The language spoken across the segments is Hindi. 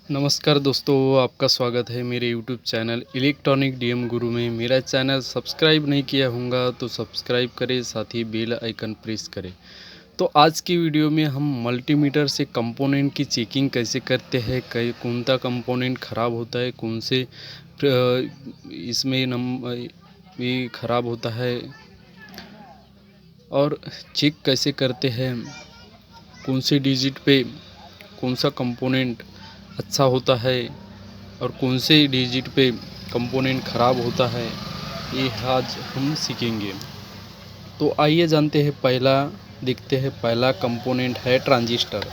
नमस्कार दोस्तों, आपका स्वागत है मेरे यूट्यूब चैनल इलेक्ट्रॉनिक डीएम गुरु में। मेरा चैनल सब्सक्राइब नहीं किया होगा तो सब्सक्राइब करें, साथ ही बेल आइकन प्रेस करें। तो आज की वीडियो में हम मल्टीमीटर से कंपोनेंट की चेकिंग कैसे करते हैं, कौन सा कंपोनेंट ख़राब होता है, कौन से इसमें ये ख़राब होता है और चेक कैसे करते हैं, कौन से डिजिट पे कौन सा कंपोनेंट अच्छा होता है और कौन से डिजिट पे कंपोनेंट ख़राब होता है, ये आज हम सीखेंगे। तो आइए जानते हैं। देखते हैं पहला कंपोनेंट है ट्रांजिस्टर।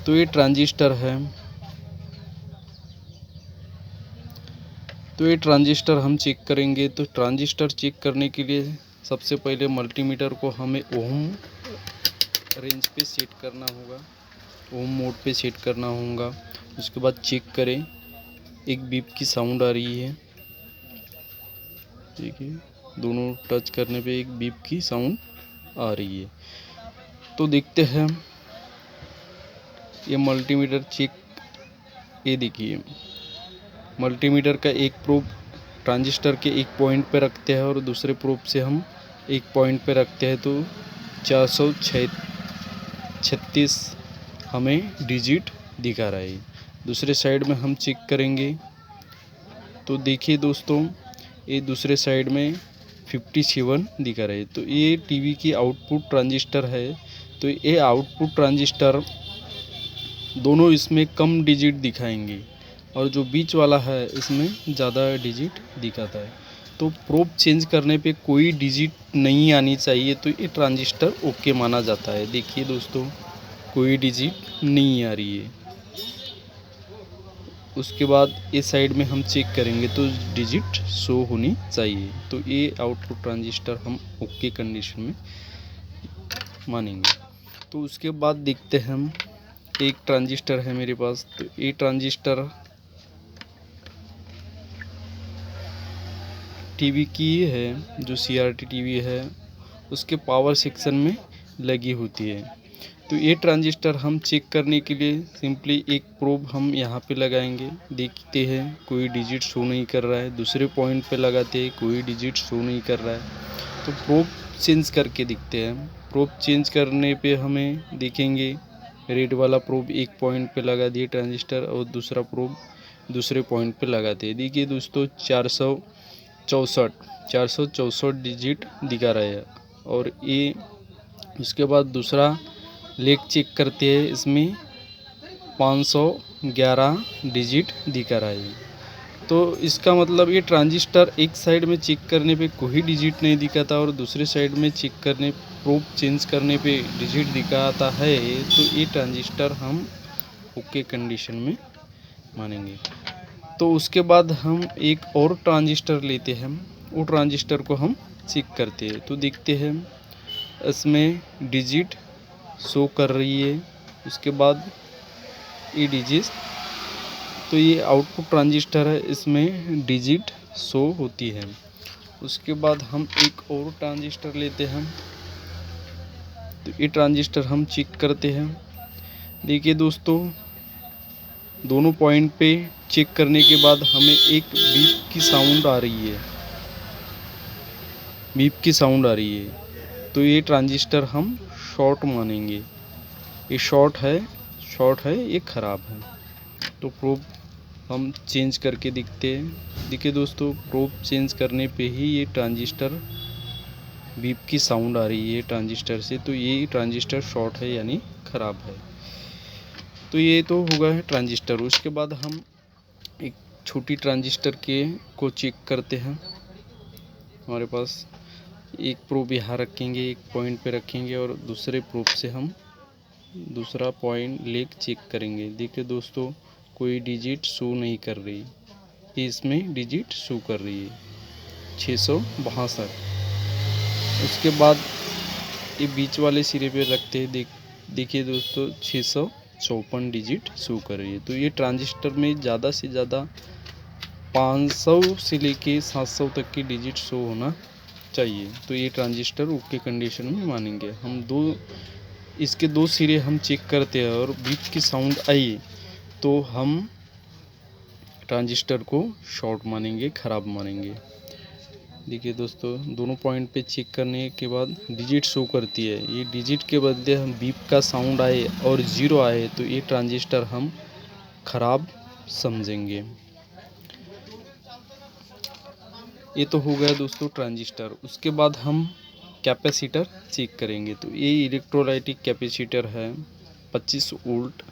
तो ये ट्रांजिस्टर है। तो ये ट्रांजिस्टर हम चेक करेंगे। तो ट्रांजिस्टर चेक करने के लिए सबसे पहले मल्टीमीटर को हमें ओम रेंज पे सेट करना होगा, ओम मोड पे सेट करना होगा। उसके बाद चेक करें, एक बीप की साउंड आ रही है। देखिए, दोनों टच करने पे एक बीप की साउंड आ रही है। तो देखते हैं ये मल्टीमीटर चेक। ये देखिए, मल्टीमीटर का एक प्रोब ट्रांजिस्टर के एक पॉइंट पे रखते हैं और दूसरे प्रोब से हम एक पॉइंट पे रखते हैं तो 436 हमें डिजिट दिखा रहा है। दूसरे साइड में हम चेक करेंगे तो देखिए दोस्तों, ये दूसरे साइड में 57 दिखा रहा है। तो ये टीवी की आउटपुट ट्रांजिस्टर है। तो ये आउटपुट ट्रांजिस्टर दोनों इसमें कम डिजिट दिखाएंगे और जो बीच वाला है इसमें ज़्यादा डिजिट दिखाता है। तो प्रोब चेंज करने पे कोई डिजिट नहीं आनी चाहिए, तो ये ट्रांजिस्टर ओके माना जाता है। देखिए दोस्तों, कोई डिजिट नहीं आ रही है। उसके बाद इस साइड में हम चेक करेंगे तो डिजिट शो होनी चाहिए। तो ये आउटपुट ट्रांजिस्टर हम ओके कंडीशन में मानेंगे। तो उसके बाद देखते हैं हम, एक ट्रांजिस्टर है मेरे पास। तो ये ट्रांजिस्टर टीवी की है, जो सीआरटी टीवी है उसके पावर सेक्शन में लगी होती है। तो ये ट्रांजिस्टर हम चेक करने के लिए सिंपली एक प्रोब हम यहाँ पे लगाएंगे। देखते हैं कोई डिजिट शो नहीं कर रहा है। दूसरे पॉइंट पे लगाते हैं, कोई डिजिट शो नहीं कर रहा है। तो प्रोब चेंज करके दिखते हैं। प्रोब चेंज करने पे हमें देखेंगे रेड वाला प्रोब एक पॉइंट पे लगा दिए ट्रांजिस्टर और दूसरा प्रोब दूसरे पॉइंट पे लगाते हैं। देखिए दोस्तों, 464 डिजिट दिखा रहा है। और ये उसके बाद दूसरा लेग चेक करते हैं, इसमें 511 डिजिट दिखा रहा है। तो इसका मतलब ये ट्रांजिस्टर एक साइड में चेक करने पे कोई डिजिट नहीं दिखाता और दूसरे साइड में चेक करने प्रोब चेंज करने पे डिजिट दिखाता है। तो ये ट्रांजिस्टर हम ओके कंडीशन में मानेंगे। तो उसके बाद हम एक और ट्रांजिस्टर लेते हैं, वो ट्रांजिस्टर को हम चेक करते हैं। तो देखते हैं इसमें डिजिट शो कर रही है। उसके बाद ये डिजिट, तो ये आउटपुट ट्रांजिस्टर है, इसमें डिजिट शो होती है। उसके बाद हम एक और ट्रांजिस्टर लेते हैं। तो ये ट्रांजिस्टर हम चेक करते हैं। देखिए दोस्तों, दोनों पॉइंट पे चेक करने के बाद हमें एक बीप की साउंड आ रही है, बीप की साउंड आ रही है। तो ये ट्रांजिस्टर हम शॉर्ट मानेंगे। ये शॉर्ट है, ये ख़राब है। तो प्रोब हम चेंज करके देखिए दोस्तों, प्रोब चेंज करने पे ही ये ट्रांजिस्टर बीप की साउंड आ रही है ट्रांजिस्टर से। तो ये ट्रांजिस्टर शॉर्ट है यानी ख़राब है। तो ये तो होगा है ट्रांजिस्टर। उसके बाद हम एक छोटी ट्रांजिस्टर को चेक करते हैं। हमारे पास एक प्रोब यहाँ रखेंगे, एक पॉइंट पे रखेंगे और दूसरे प्रोब से हम दूसरा पॉइंट लेग चेक करेंगे। देखिए दोस्तों, कोई डिजिट शो नहीं कर रही, ये इसमें डिजिट शो कर रही है 662। उसके बाद ये बीच वाले सिरे पे रखते हैं। देखिए दोस्तों, 654 डिजिट शो कर रही है। तो ये ट्रांजिस्टर में ज़्यादा से ज़्यादा 500 से लेके 700 तक की डिजिट शो होना चाहिए। तो ये ट्रांजिस्टर ओके कंडीशन में मानेंगे हम। इसके दो सिरे हम चेक करते हैं और बीप की साउंड आई तो हम ट्रांजिस्टर को शॉर्ट मानेंगे, ख़राब मानेंगे। देखिए दोस्तों, दोनों पॉइंट पे चेक करने के बाद डिजिट शो करती है। ये डिजिट के बदले हम बीप का साउंड आए और ज़ीरो आए तो ये ट्रांजिस्टर हम ख़राब समझेंगे। ये तो हो गया दोस्तों ट्रांजिस्टर। उसके बाद हम कैपेसिटर चेक करेंगे। तो ये इलेक्ट्रोलाइटिक कैपेसिटर है 25 वोल्ट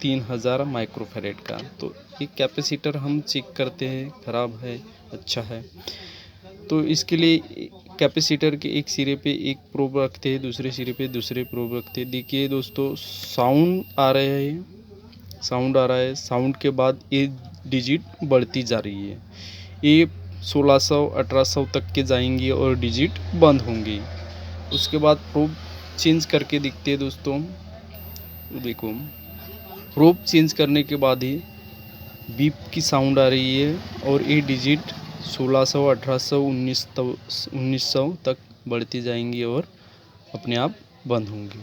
3000 माइक्रोफैरेड का। तो ये कैपेसिटर हम चेक करते हैं, ख़राब है, अच्छा है। तो इसके लिए कैपेसिटर के एक सिरे पे एक प्रोब रखते हैं, दूसरे सिरे पे दूसरे प्रोब रखते हैं। देखिए दोस्तों, साउंड आ रहा है, साउंड के बाद ये डिजिट बढ़ती जा रही है। ये 1600 1800 तक के जाएंगी और डिजिट बंद होंगी। उसके बाद प्रोब चेंज करके दिखते हैं दोस्तों। देखो, प्रोब चेंज करने के बाद ही बीप की साउंड आ रही है और ये डिजिट 1600 1800 1900 तक बढ़ती जाएंगी और अपने आप बंद होंगी।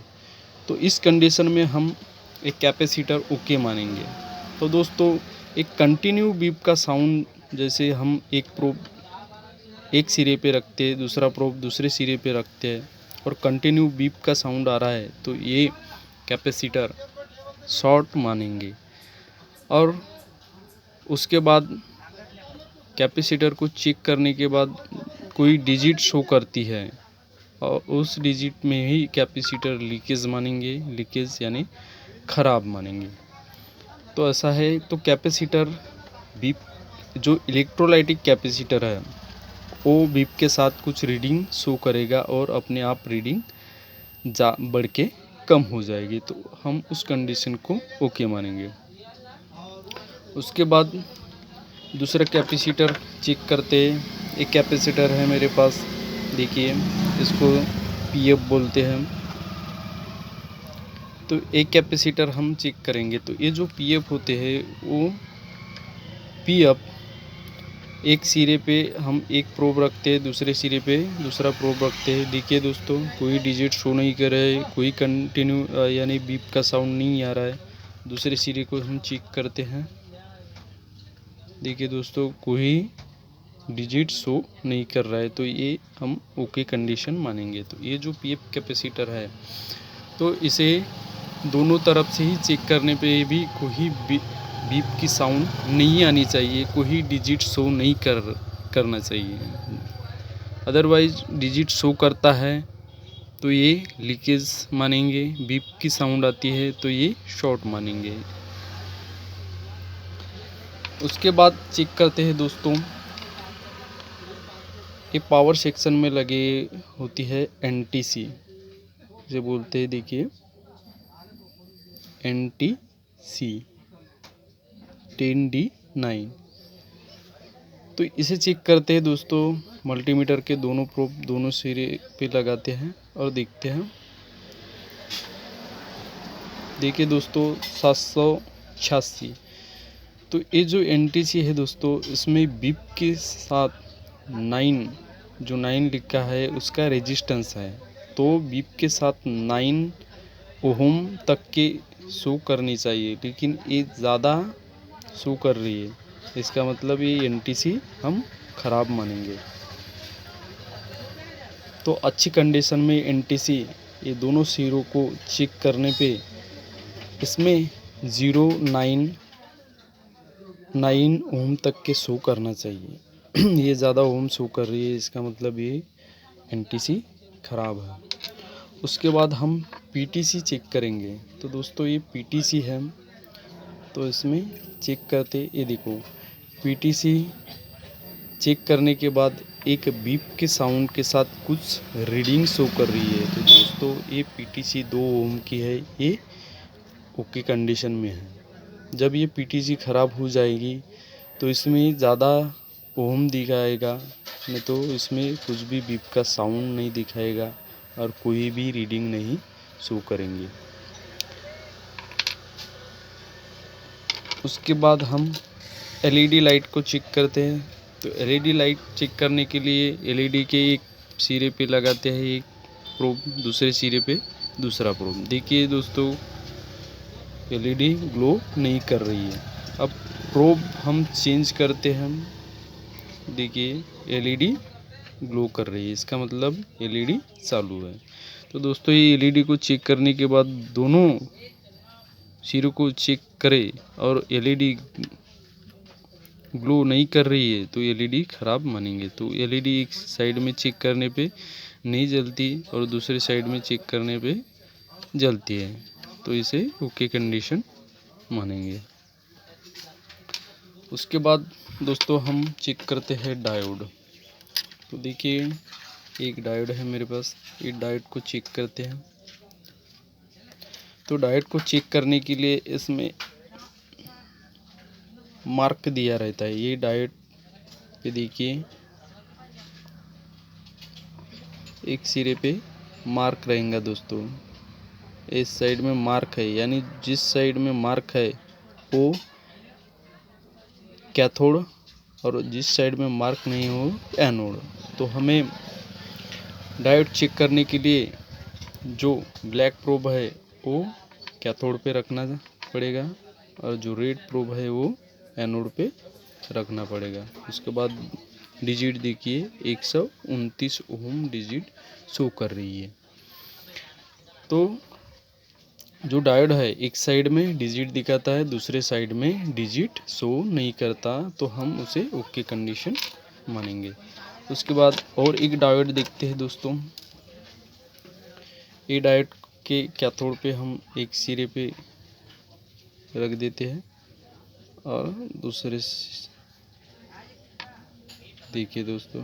तो इस कंडीशन में हम एक कैपेसिटर ओके मानेंगे। तो दोस्तों, एक कंटिन्यू बीप का साउंड, जैसे हम एक प्रोब एक सिरे पे रखते हैं, दूसरा प्रोब दूसरे सिरे पे रखते हैं और कंटिन्यू बीप का साउंड आ रहा है, तो ये कैपेसिटर शॉर्ट मानेंगे। और उसके बाद कैपेसिटर को चेक करने के बाद कोई डिजिट शो करती है और उस डिजिट में ही कैपेसिटर लीकेज मानेंगे, लीकेज यानी ख़राब मानेंगे। तो ऐसा है। तो कैपेसिटर बीप, जो इलेक्ट्रोलाइटिक कैपेसिटर है, वो बीप के साथ कुछ रीडिंग शो करेगा और अपने आप रीडिंग बढ़ के कम हो जाएगी। तो हम उस कंडीशन को ओके मानेंगे। उसके बाद दूसरा कैपेसिटर चेक करते हैं। एक कैपेसिटर है मेरे पास, देखिए, इसको पीएफ बोलते हैं। तो एक कैपेसिटर हम चेक करेंगे। तो ये जो पीएफ होते हैं, वो पीएफ एक सिरे पे हम एक प्रोब रखते हैं, दूसरे सिरे पे दूसरा प्रोब रखते हैं। देखिए दोस्तों, कोई डिजिट शो नहीं कर रहा है, कोई कंटिन्यू यानी बीप का साउंड नहीं आ रहा है। दूसरे सिरे को हम चेक करते हैं। देखिए दोस्तों, कोई डिजिट शो नहीं कर रहा है, तो ये हम ओके कंडीशन मानेंगे। तो ये जो पीएफ कैपेसिटर है, तो इसे दोनों तरफ से ही चेक करने पे भी कोई बीप की साउंड नहीं आनी चाहिए, कोई डिजिट शो नहीं करना चाहिए। अदरवाइज डिजिट शो करता है तो ये लीकेज मानेंगे, बीप की साउंड आती है तो ये शॉर्ट मानेंगे। उसके बाद चेक करते हैं दोस्तों, ये पावर सेक्शन में लगे होती है एनटीसी, जो बोलते हैं, देखिए एनटीसी 10D9। तो इसे चेक करते हैं दोस्तों। मल्टीमीटर के दोनों प्रोब दोनों सिरे पे लगाते हैं और देखते हैं। देखिए दोस्तों, 786। तो ये जो एनटीसी है दोस्तों, इसमें बीप के साथ 9, जो 9 लिखा है उसका रेजिस्टेंस है। तो बीप के साथ 9 ओम तक के शो करनी चाहिए, लेकिन ये ज़्यादा शो कर रही है। इसका मतलब ये एनटीसी हम ख़राब मानेंगे। तो अच्छी कंडीशन में एनटीसी, ये दोनों सिरों को चेक करने पे इसमें 0.9 ओम तक के शो करना चाहिए। ये ज़्यादा ओम शो कर रही है, इसका मतलब ये एनटीसी ख़राब है। उसके बाद हम पीटीसी चेक करेंगे। तो दोस्तों, ये पीटीसी है, तो इसमें चेक करते, ये देखो, पीटीसी चेक करने के बाद एक बीप के साउंड के साथ कुछ रीडिंग शो कर रही है। तो दोस्तों, ये पीटीसी 2 ओम की है, ये ओके कंडीशन में है। जब ये पीटीसी ख़राब हो जाएगी तो इसमें ज़्यादा ओम दिखाएगा, नहीं तो इसमें कुछ भी बीप का साउंड नहीं दिखाएगा और कोई भी रीडिंग नहीं शो करेंगे। उसके बाद हम एलईडी लाइट को चेक करते हैं। तो एलईडी लाइट चेक करने के लिए एलईडी के एक सिरे पे लगाते हैं एक प्रोब, दूसरे सिरे पे दूसरा प्रोब। देखिए दोस्तों, एलईडी ग्लो नहीं कर रही है। अब प्रोब हम चेंज करते हैं। देखिए एलईडी ग्लो कर रही है, इसका मतलब एलईडी चालू है। तो दोस्तों ये एलईडी को चेक करने के बाद दोनों सिरों को चेक करें और एलईडी ग्लो नहीं कर रही है तो एलईडी ख़राब मानेंगे। तो एलईडी एक साइड में चेक करने पे नहीं जलती और दूसरे साइड में चेक करने पे जलती है, तो इसे ओके कंडीशन मानेंगे। उसके बाद दोस्तों हम चेक करते हैं डायोड। तो देखिए एक डायोड है मेरे पास, ये डायोड को चेक करते हैं। तो डायोड को चेक करने के लिए इसमें मार्क दिया रहता है। ये डायोड पे देखिए एक सिरे पे मार्क रहेगा दोस्तों, इस साइड में मार्क है, यानी जिस साइड में मार्क है वो कैथोड और जिस साइड में मार्क नहीं हो एनोड। तो हमें डायोड चेक करने के लिए जो ब्लैक प्रोब है वो कैथोड पे रखना पड़ेगा और जो रेड प्रोब है वो एनोड पे रखना पड़ेगा। उसके बाद डिजिट देखिए 129 ओम डिजिट शो कर रही है। तो जो डायोड है एक साइड में डिजिट दिखाता है, दूसरे साइड में डिजिट शो नहीं करता, तो हम उसे ओके कंडीशन मानेंगे। उसके बाद और एक डायोड देखते हैं दोस्तों। ये डायोड के कैथोड पे हम एक सिरे पे रख देते हैं और दूसरे देखिए दोस्तों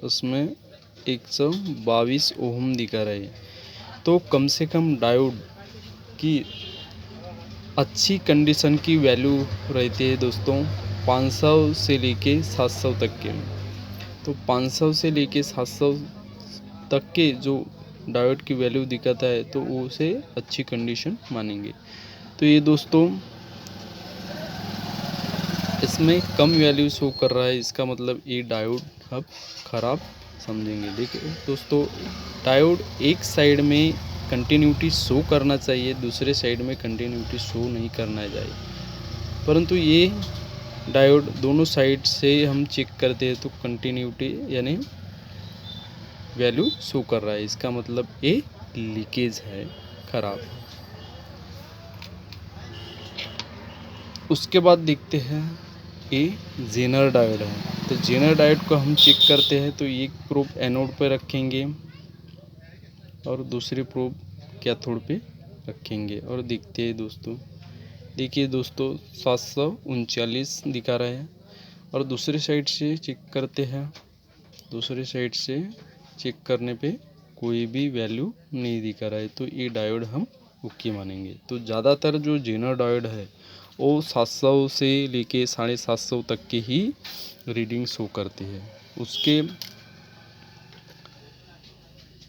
उसमें 122 ओम दिखा रहे हैं। तो कम से कम डायोड की अच्छी कंडीशन की वैल्यू रहती है दोस्तों 500 से लेके 700 तक के। तो 500 से लेके 700 तक के जो डायोड की वैल्यू दिखाता है तो वो उसे अच्छी कंडीशन मानेंगे। तो ये दोस्तों इसमें कम वैल्यू शो कर रहा है, इसका मतलब ये डायोड अब ख़राब समझेंगे। देखिए दोस्तों डायोड एक साइड में कंटिन्यूटी शो करना चाहिए, दूसरे साइड में कंटिन्यूटी शो नहीं करना चाहिए, परंतु ये डायोड दोनों साइड से हम चेक करते हैं तो कंटिन्यूटी यानी वैल्यू शो कर रहा है, इसका मतलब ये लीकेज है, ख़राब। उसके बाद देखते हैं ये जेनर डायोड है। तो जेनर डायोड को हम चेक करते हैं तो एक प्रोब एनोड पर रखेंगे और दूसरी प्रोब कैथोड पे रखेंगे और देखते हैं दोस्तों। देखिए दोस्तों 739 दिखा रहा है और दूसरी साइड से चेक करते हैं। दूसरी साइड से चेक करने पे कोई भी वैल्यू नहीं दिखा रहा है, तो ये डायोड हम ओके मानेंगे। तो ज़्यादातर जो जेनर डायोड है वो 700 से लेके 750 तक की ही रीडिंग शो करती है।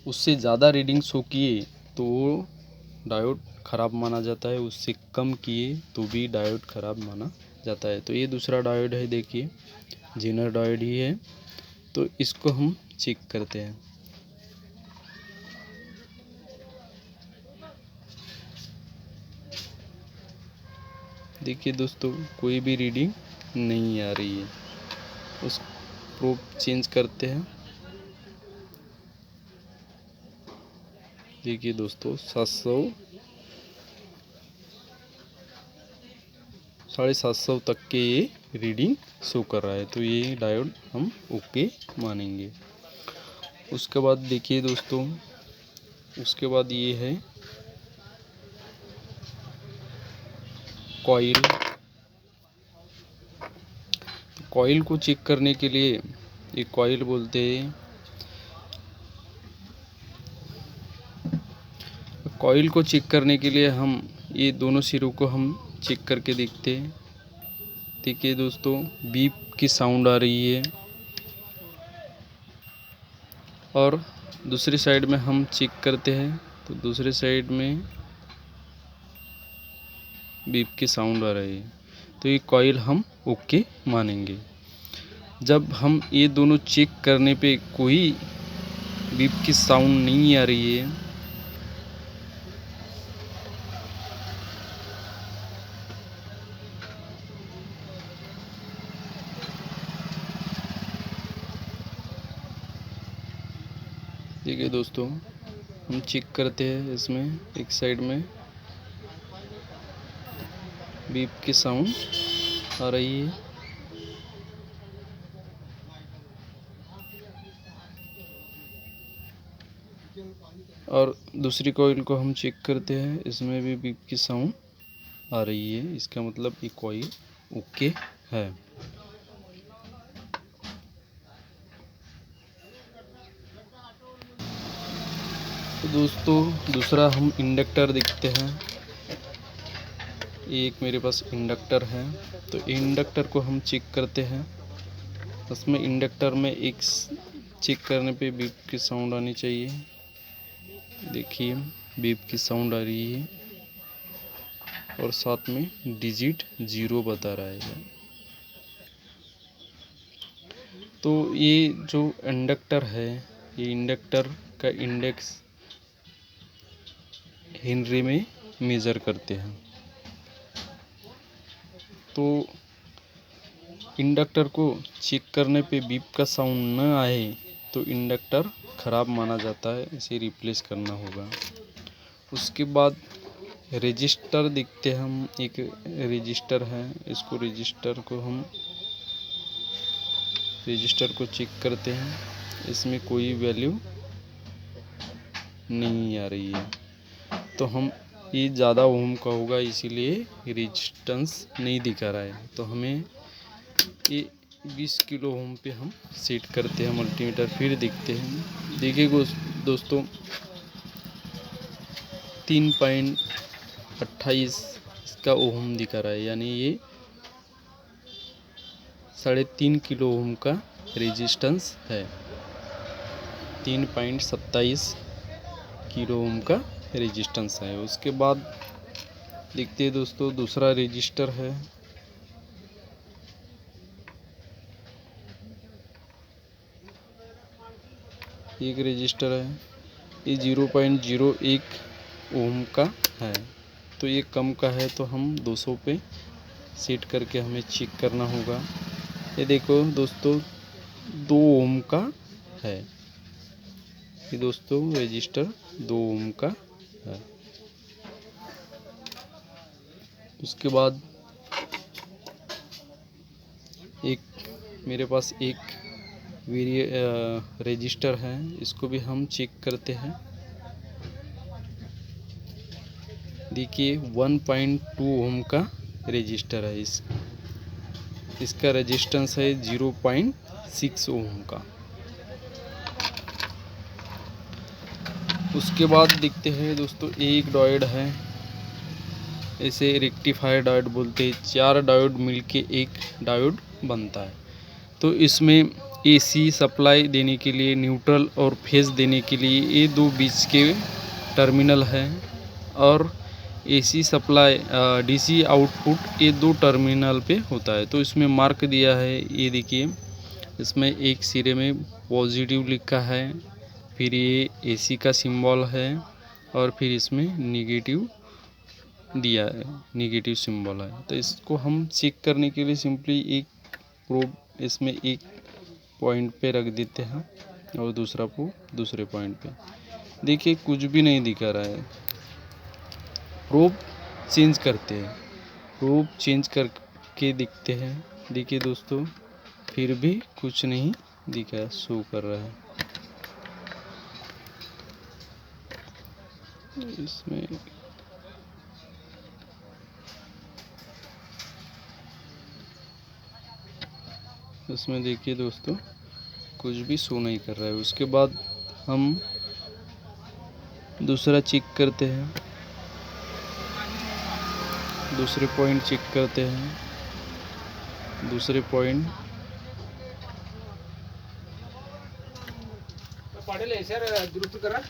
उससे ज़्यादा रीडिंग शो किए तो वो डायोड ख़राब माना जाता है, उससे कम किए तो भी डायोड ख़राब माना जाता है। तो ये दूसरा डायोड है, देखिए जेनर डायोड ही है, तो इसको हम चेक करते हैं। देखिए दोस्तों कोई भी रीडिंग नहीं आ रही है। उस प्रोब चेंज करते हैं। देखिए दोस्तों 750 तक के ये रीडिंग शो कर रहा है, तो ये डायोड हम ओके मानेंगे। उसके बाद देखिए दोस्तों उसके बाद ये है कॉइल। कॉइल को चेक करने के लिए एक कॉइल बोलते हैं। कॉइल को चेक करने के लिए हम ये दोनों सिरों को हम चेक करके देखते हैं। देखिए दोस्तों बीप की साउंड आ रही है और दूसरी साइड में हम चेक करते हैं तो दूसरे साइड में बीप की साउंड आ रही है, तो ये कॉइल हम ओके मानेंगे। जब हम ये दोनों चेक करने पे कोई बीप की साउंड नहीं आ रही है ठीक है दोस्तों, हम चेक करते हैं इसमें एक साइड में बीप की साउंड आ रही है। और दूसरी कॉइल को हम चेक करते हैं, इसमें भी बीप की साउंड आ रही है। इसका मतलब ये कॉइल ओके है। तो दोस्तों दूसरा हम इंडक्टर देखते हैं। एक मेरे पास इंडक्टर है, तो इंडक्टर को हम चेक करते हैं। उसमें इंडक्टर में एक चेक करने पे बीप की साउंड आनी चाहिए। देखिए बीप की साउंड आ रही है और साथ में डिजिट 0 बता रहा है। तो ये जो इंडक्टर है, ये इंडक्टर का इंडेक्स हेनरी में मेज़र करते हैं। तो इंडक्टर को चेक करने पे बीप का साउंड न आए तो इंडक्टर ख़राब माना जाता है, इसे रिप्लेस करना होगा। उसके बाद रजिस्टर देखते हैं हम। एक रजिस्टर है, इसको रजिस्टर को चेक करते हैं। इसमें कोई वैल्यू नहीं आ रही है, तो हम ये ज़्यादा ओम का होगा, इसीलिए रेजिस्टेंस नहीं दिखा रहा है। तो हमें ये 20 किलो ओम पे हम सेट करते हैं मल्टीमीटर। फिर देखते हैं। देखिए दोस्तों 3.28 इसका ओम दिखा रहा है, यानी ये 3.5 किलो ओम का रेजिस्टेंस है। 3.27 किलो ओम का रेजिस्टेंस है। उसके बाद देखते हैं दोस्तों दूसरा रेजिस्टर है। एक रेजिस्टर है, ये 0.01 ओम का है। तो ये कम का है, तो हम 200 पे सेट करके हमें चेक करना होगा। ये देखो दोस्तों 2 ओम का है। ये दोस्तों रजिस्टर 2 ओम का है। उसके बाद एक मेरे पास एक रजिस्टर है, इसको भी हम चेक करते हैं। देखिए 1.2 ओम का रजिस्टर है। इसका रेजिस्टेंस है 0.6 ओम का। उसके बाद देखते हैं दोस्तों एक डायोड है, इसे रेक्टिफायर डायोड बोलते हैं। 4 डायोड मिलके एक डायोड बनता है। तो इसमें एसी सप्लाई देने के लिए, न्यूट्रल और फेज देने के लिए ये 2 बीच के टर्मिनल हैं, और एसी सप्लाई डीसी आउटपुट ये 2 टर्मिनल पे होता है। तो इसमें मार्क दिया है, ये देखिए इसमें एक सिरे में पॉजिटिव लिखा है, फिर ये एसी का सिंबल है, और फिर इसमें नेगेटिव दिया है, नेगेटिव सिंबल है। तो इसको हम चेक करने के लिए सिंपली एक प्रोब इसमें एक पॉइंट पे रख देते हैं और दूसरा प्रोब दूसरे पॉइंट पे। देखिए कुछ भी नहीं दिखा रहा है। प्रोब चेंज करते हैं, प्रोब चेंज करके दिखते हैं। देखिए दोस्तों फिर भी कुछ नहीं दिखा, शो कर रहा है। इसमें देखिए दोस्तों कुछ भी शो नहीं कर रहा है। उसके बाद हम दूसरा चेक करते हैं, दूसरे पॉइंट चेक करते हैं। दूसरे पॉइंट पडेल सर दुरुस्त करा।